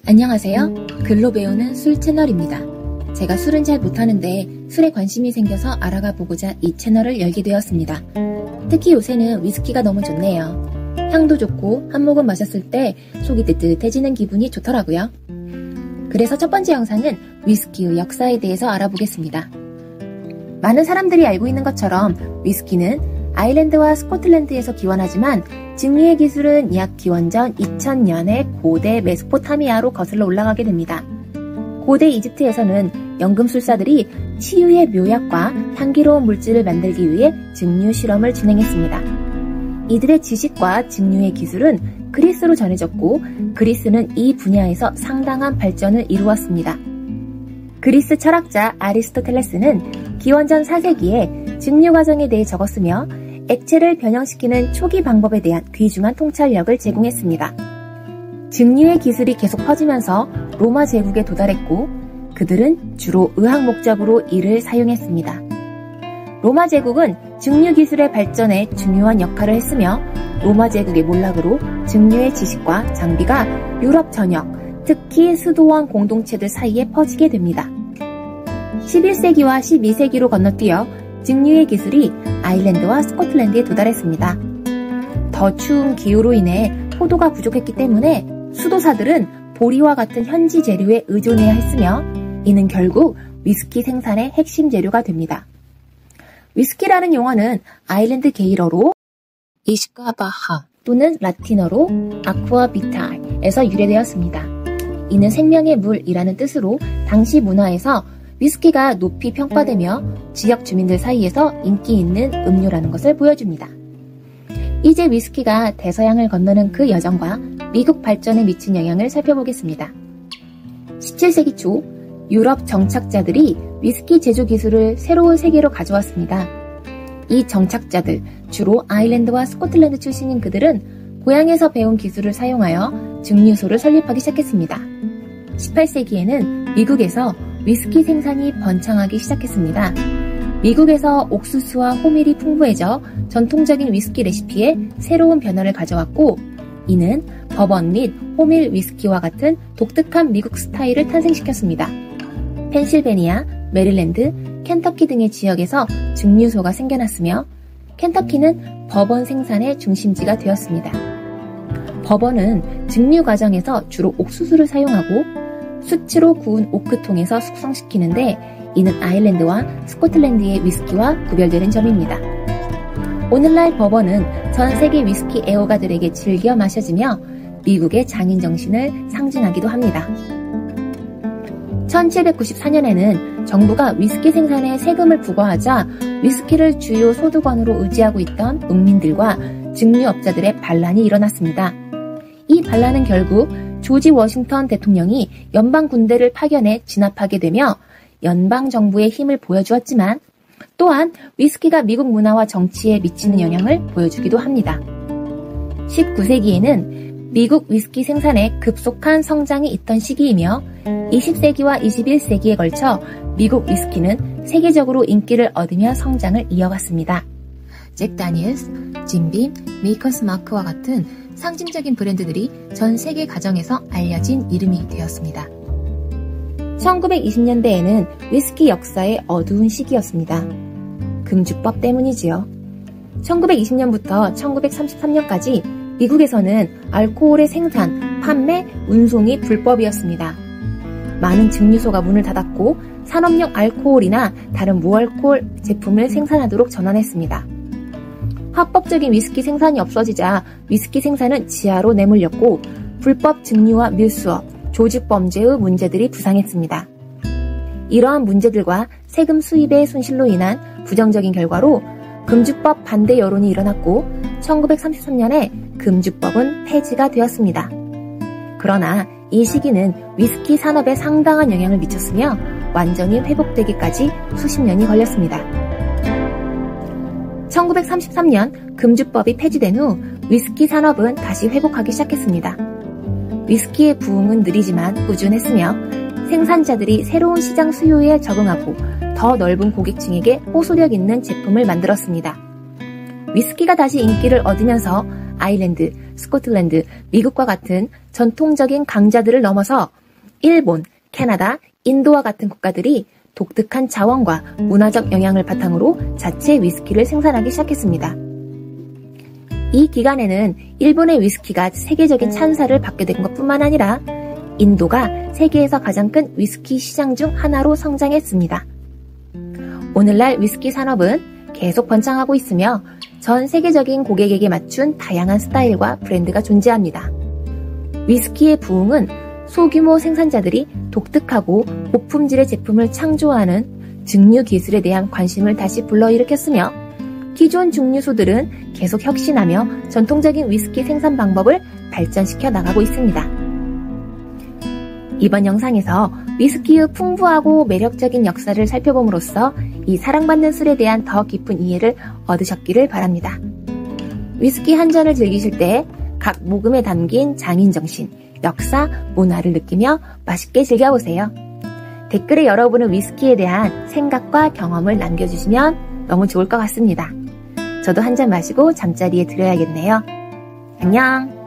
안녕하세요. 글로 배우는 술 채널입니다. 제가 술은 잘 못하는데 술에 관심이 생겨서 알아가 보고자 이 채널을 열게 되었습니다. 특히 요새는 위스키가 너무 좋네요. 향도 좋고 한 모금 마셨을 때 속이 뜨뜻해지는 기분이 좋더라고요. 그래서 첫 번째 영상은 위스키의 역사에 대해서 알아보겠습니다. 많은 사람들이 알고 있는 것처럼 위스키는 아일랜드와 스코틀랜드에서 기원하지만 증류의 기술은 약 기원전 2000년에 고대 메소포타미아로 거슬러 올라가게 됩니다. 고대 이집트에서는 연금술사들이 치유의 묘약과 향기로운 물질을 만들기 위해 증류 실험을 진행했습니다. 이들의 지식과 증류의 기술은 그리스로 전해졌고 그리스는 이 분야에서 상당한 발전을 이루었습니다. 그리스 철학자 아리스토텔레스는 기원전 4세기에 증류 과정에 대해 적었으며 액체를 변형시키는 초기 방법에 대한 귀중한 통찰력을 제공했습니다. 증류의 기술이 계속 퍼지면서 로마 제국에 도달했고 그들은 주로 의학 목적으로 이를 사용했습니다. 로마 제국은 증류 기술의 발전에 중요한 역할을 했으며 로마 제국의 몰락으로 증류의 지식과 장비가 유럽 전역, 특히 수도원 공동체들 사이에 퍼지게 됩니다. 11세기와 12세기로 건너뛰어 증류의 기술이 아일랜드와 스코틀랜드에 도달했습니다. 더 추운 기후로 인해 포도가 부족했기 때문에 수도사들은 보리와 같은 현지 재료에 의존해야 했으며 이는 결국 위스키 생산의 핵심 재료가 됩니다. 위스키라는 용어는 아일랜드 게일어로 이시카바하 또는 라틴어로 아쿠아비탈에서 유래되었습니다. 이는 생명의 물이라는 뜻으로 당시 문화에서 위스키가 높이 평가되며 지역 주민들 사이에서 인기 있는 음료라는 것을 보여줍니다. 이제 위스키가 대서양을 건너는 그 여정과 미국 발전에 미친 영향을 살펴보겠습니다. 17세기 초 유럽 정착자들이 위스키 제조 기술을 새로운 세계로 가져왔습니다. 이 정착자들, 주로 아일랜드와 스코틀랜드 출신인 그들은 고향에서 배운 기술을 사용하여 증류소를 설립하기 시작했습니다. 18세기에는 미국에서 위스키 생산이 번창하기 시작했습니다. 미국에서 옥수수와 호밀이 풍부해져 전통적인 위스키 레시피에 새로운 변화를 가져왔고 이는 버번 및 호밀 위스키와 같은 독특한 미국 스타일을 탄생시켰습니다. 펜실베니아, 메릴랜드, 켄터키 등의 지역에서 증류소가 생겨났으며 켄터키는 버번 생산의 중심지가 되었습니다. 버번은 증류 과정에서 주로 옥수수를 사용하고 수치로 구운 오크통에서 숙성시키는데 이는 아일랜드와 스코틀랜드의 위스키와 구별되는 점입니다. 오늘날 버번은 전 세계 위스키 애호가들에게 즐겨 마셔지며 미국의 장인 정신을 상징하기도 합니다. 1794년에는 정부가 위스키 생산에 세금을 부과하자 위스키를 주요 소득원으로 의지하고 있던 농민들과 증류업자들의 반란이 일어났습니다. 이 반란은 결국 조지 워싱턴 대통령이 연방 군대를 파견해 진압하게 되며 연방 정부의 힘을 보여주었지만 또한 위스키가 미국 문화와 정치에 미치는 영향을 보여주기도 합니다. 19세기에는 미국 위스키 생산에 급속한 성장이 있던 시기이며 20세기와 21세기에 걸쳐 미국 위스키는 세계적으로 인기를 얻으며 성장을 이어갔습니다. 잭 다니엘스, 짐빔, 메이커스 마크와 같은 상징적인 브랜드들이 전 세계 가정에서 알려진 이름이 되었습니다. 1920년대에는 위스키 역사의 어두운 시기였습니다. 금주법 때문이지요. 1920년부터 1933년까지 미국에서는 알코올의 생산, 판매, 운송이 불법이었습니다. 많은 증류소가 문을 닫았고 산업용 알코올이나 다른 무알코올 제품을 생산하도록 전환했습니다. 합법적인 위스키 생산이 없어지자 위스키 생산은 지하로 내몰렸고 불법 증류와 밀수업, 조직범죄의 문제들이 부상했습니다. 이러한 문제들과 세금 수입의 손실로 인한 부정적인 결과로 금주법 반대 여론이 일어났고 1933년에 금주법은 폐지가 되었습니다. 그러나 이 시기는 위스키 산업에 상당한 영향을 미쳤으며 완전히 회복되기까지 수십 년이 걸렸습니다. 1933년 금주법이 폐지된 후 위스키 산업은 다시 회복하기 시작했습니다. 위스키의 부흥은 느리지만 꾸준했으며 생산자들이 새로운 시장 수요에 적응하고 더 넓은 고객층에게 호소력 있는 제품을 만들었습니다. 위스키가 다시 인기를 얻으면서 아일랜드, 스코틀랜드, 미국과 같은 전통적인 강자들을 넘어서 일본, 캐나다, 인도와 같은 국가들이 독특한 자원과 문화적 영향을 바탕으로 자체 위스키를 생산하기 시작했습니다. 이 기간에는 일본의 위스키가 세계적인 찬사를 받게 된 것뿐만 아니라 인도가 세계에서 가장 큰 위스키 시장 중 하나로 성장했습니다. 오늘날 위스키 산업은 계속 번창하고 있으며 전 세계적인 고객에게 맞춘 다양한 스타일과 브랜드가 존재합니다. 위스키의 부흥은 소규모 생산자들이 독특하고 고품질의 제품을 창조하는 증류 기술에 대한 관심을 다시 불러일으켰으며 기존 증류소들은 계속 혁신하며 전통적인 위스키 생산 방법을 발전시켜 나가고 있습니다. 이번 영상에서 위스키의 풍부하고 매력적인 역사를 살펴봄으로써 이 사랑받는 술에 대한 더 깊은 이해를 얻으셨기를 바랍니다. 위스키 한 잔을 즐기실 때 각 모금에 담긴 장인정신, 역사, 문화를 느끼며 맛있게 즐겨보세요. 댓글에 여러분의 위스키에 대한 생각과 경험을 남겨주시면 너무 좋을 것 같습니다. 저도 한 잔 마시고 잠자리에 들어야겠네요. 안녕!